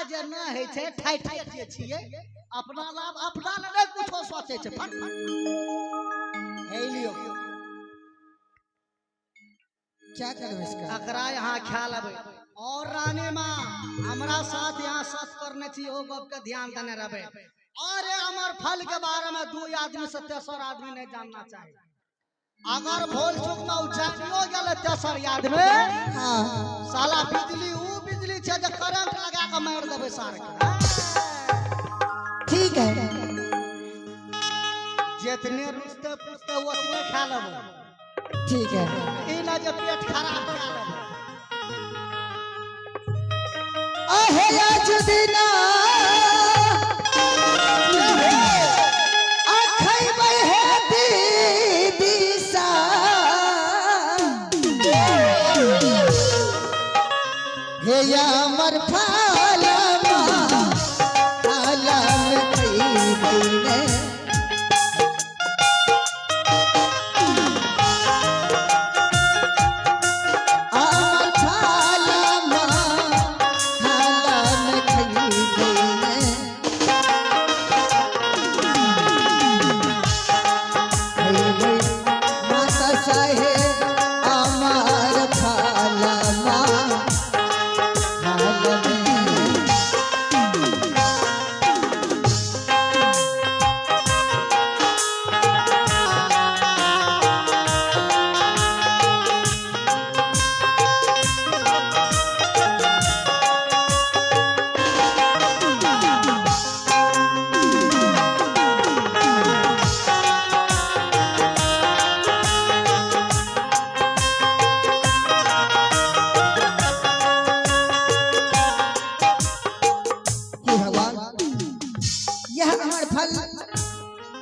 जे न है छे ठाठे जे छिए अपना नाम अपना ने कुछो सोचे छे फट हे लियो क्या करूं इसका अकरा यहाँ ख्याल आवे और रानी माँ हमरा साथ यहाँ सत करने छी ओ बात का ध्यान देने रहे और अमर फल के बारे में दो आदमी से तेसर आदमी नहीं जानना चाहिए अगर भोल चुक में उछालियो गेल तेसर आदमी हां साला बिजली ऊ बिजली छे जे करंट लगा के मार देबे सार के ठीक है जितने रुस्ते पुस्ते उतने खा लेबो ठीक है ई ना जे पेट खराब कर लेबो आहे आज दिना आखै बहे दीदी सा हे या अमर फालमा आलम कई बने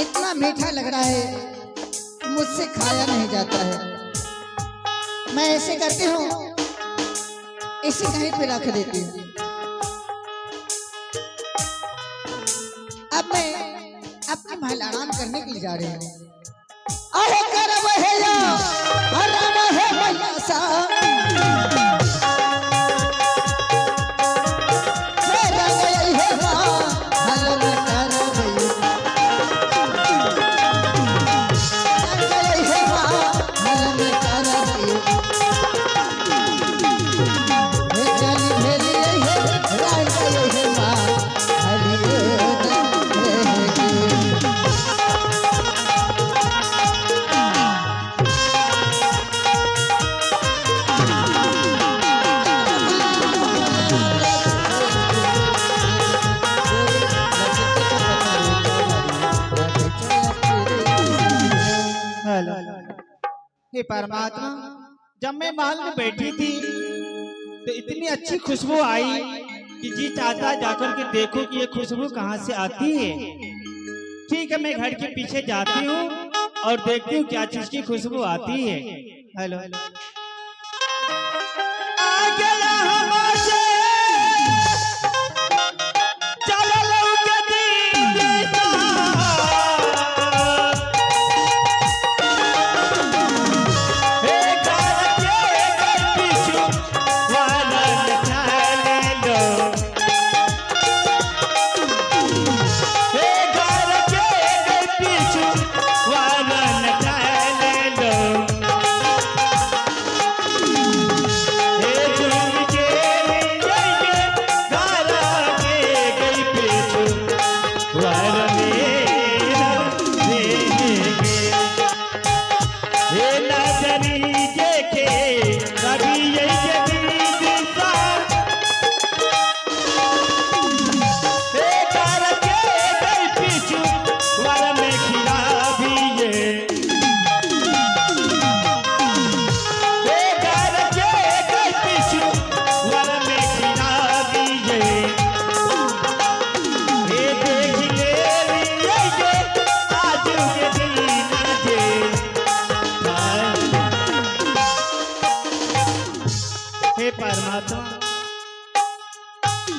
इतना मीठा लग रहा है मुझसे खाया नहीं जाता है मैं ऐसे करती हूँ इसे कहीं पे रख देती हूँ अब मैं अपनी महल आराम करने के लिए जा रही हूँ अरे करब है या हराम है मैया सा हे परमात्मा जब मैं महल में बैठी थी तो इतनी अच्छी खुशबू आई कि जी चाहता जाकर के देखो कि ये खुशबू कहाँ से आती है। ठीक है मैं घर के पीछे जाती हूँ और देखती हूँ क्या चीज की खुशबू आती है। हेलो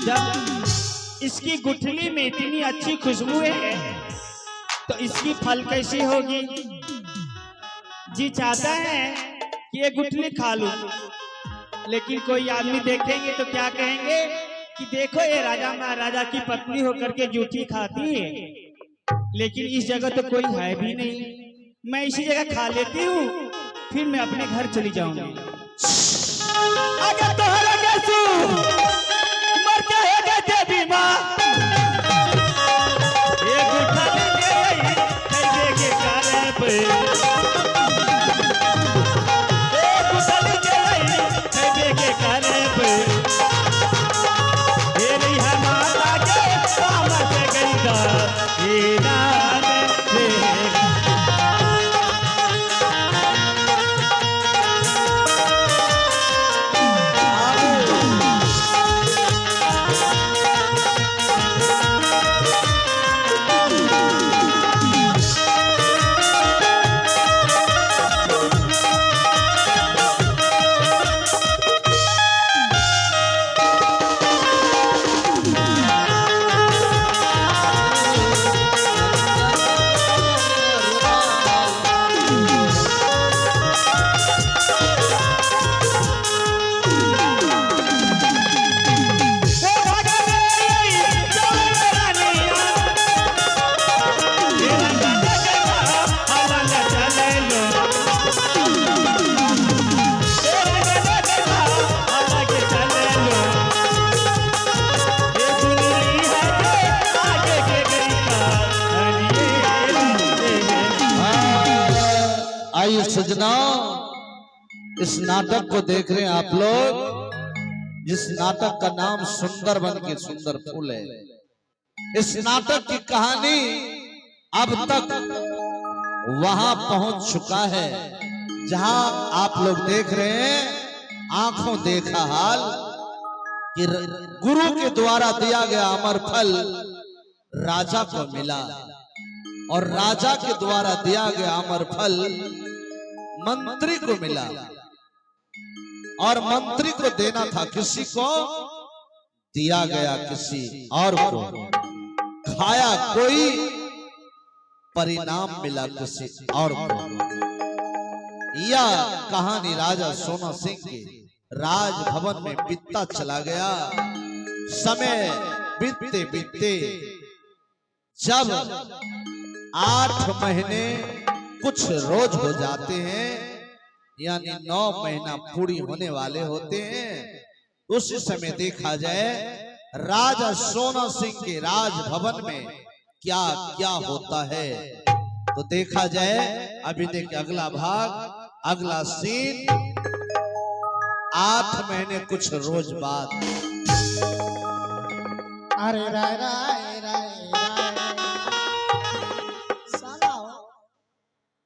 जब इसकी गुठली में इतनी अच्छी खुशबू है तो इसकी फल कैसी होगी। जी चाहता है कि ये गुठली खा लूं, लेकिन कोई आदमी देखेंगे तो क्या कहेंगे कि देखो ये राजा महाराजा की पत्नी होकर के जूठी खाती है, लेकिन इस जगह तो कोई है भी नहीं। मैं इसी जगह खा लेती हूँ, फिर मैं अपने घर चली जाऊंगी। अगर तो मर जाएगा देवी माँ, ये गुठा ले के कारे पे, ये गुठा ले के कारे पे, ये नहीं है माता के काम से गई दा, ये नाम से आइए सजना, इस नाटक को देख रहे हैं आप लोग, जिस नाटक का नाम सुंदर बन के सुंदर फूल है। इस नाटक की कहानी अब तक वहां पहुंच चुका है जहां आप लोग देख रहे हैं आंखों देखा हाल कि गुरु के द्वारा दिया गया अमर फल राजा को मिला, और राजा के द्वारा दिया गया अमर फल मंत्री को मिला, और मंत्री को देना था किसी को, दिया गया किसी और को, खाया कोई, परिणाम मिला किसी और को। यह कहानी राजा सोना सिंह के राजभवन में बीतता चला गया। समय बीतते बीतते जब 8 महीने कुछ रोज हो जाते हैं, यानी 9 महीना पूरी होने वाले होते हैं, उस समय देखा जाए राजा सोना सिंह के राजभवन में क्या क्या होता है। तो देखा जाए अभिनय के अगला भाग, अगला सीन 8 महीने कुछ रोज बाद। अरे राय राय राय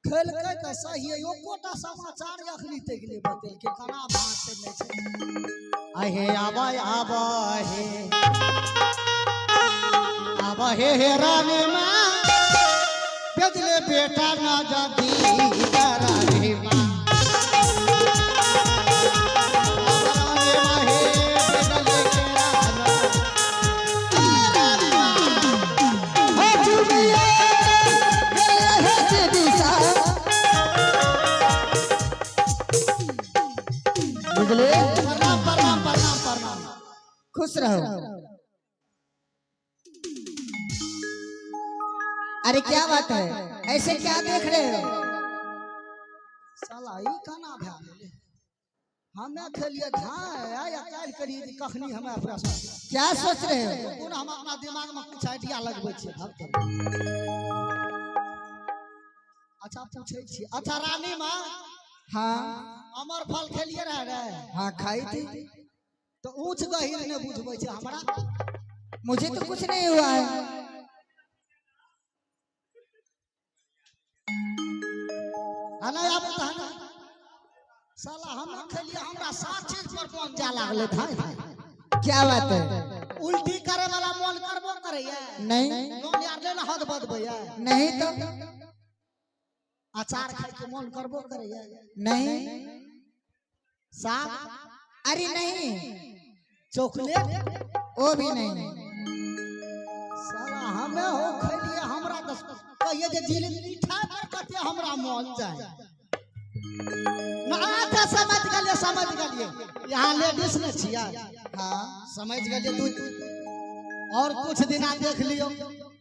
खेल के तो सही है, यो कोटा समाचार अखनी तक ले बतेल के खाना भात से नहीं छे। आहे आवा हे रानी मां, बेदले बेटा ना जाती करा रे मां। प्रणाम प्रणाम प्रणाम प्रणाम, खुश रहो। अरे क्या बात है, ऐसे क्या देख रहे हो? साला ई खाना भा गेले, हमें खेलिए धाय या काल करी कखनी हमें प्रश्न क्या सोच रहे हो? कोन हम अपना दिमाग में कुछ आइडिया लगबै छी। अच्छा पूछे छी, अच्छा रानी मां, हाँ अमर फल खेलिए रहे? हाँ खाई थी। तो ऊंच गहिर ने बुझबै छै हमरा? मुझे तो कुछ नहीं हुआ है। आना आप कहना साला हमें खेलिए, हमरा 7 चीज पर पहुंच जा लागले धाय धाय। क्या बात है? उल्टी करे वाला मन करबो करे या नहीं नोन यार ले हद बदबै या नहीं तो अचार खाए के मन करबो करे या नहीं। साग, अरे नहीं, चॉकलेट, वो भी नहीं। साला हमें हो खेलिए, हमरा 10 कहिए जे जिले मीठा पर कते हमरा मन जाए। ना अच्छा समझ गलिए यहाँ लेडीज ने छिया हाँ समझ गलिए तू और कुछ दिन देख लियो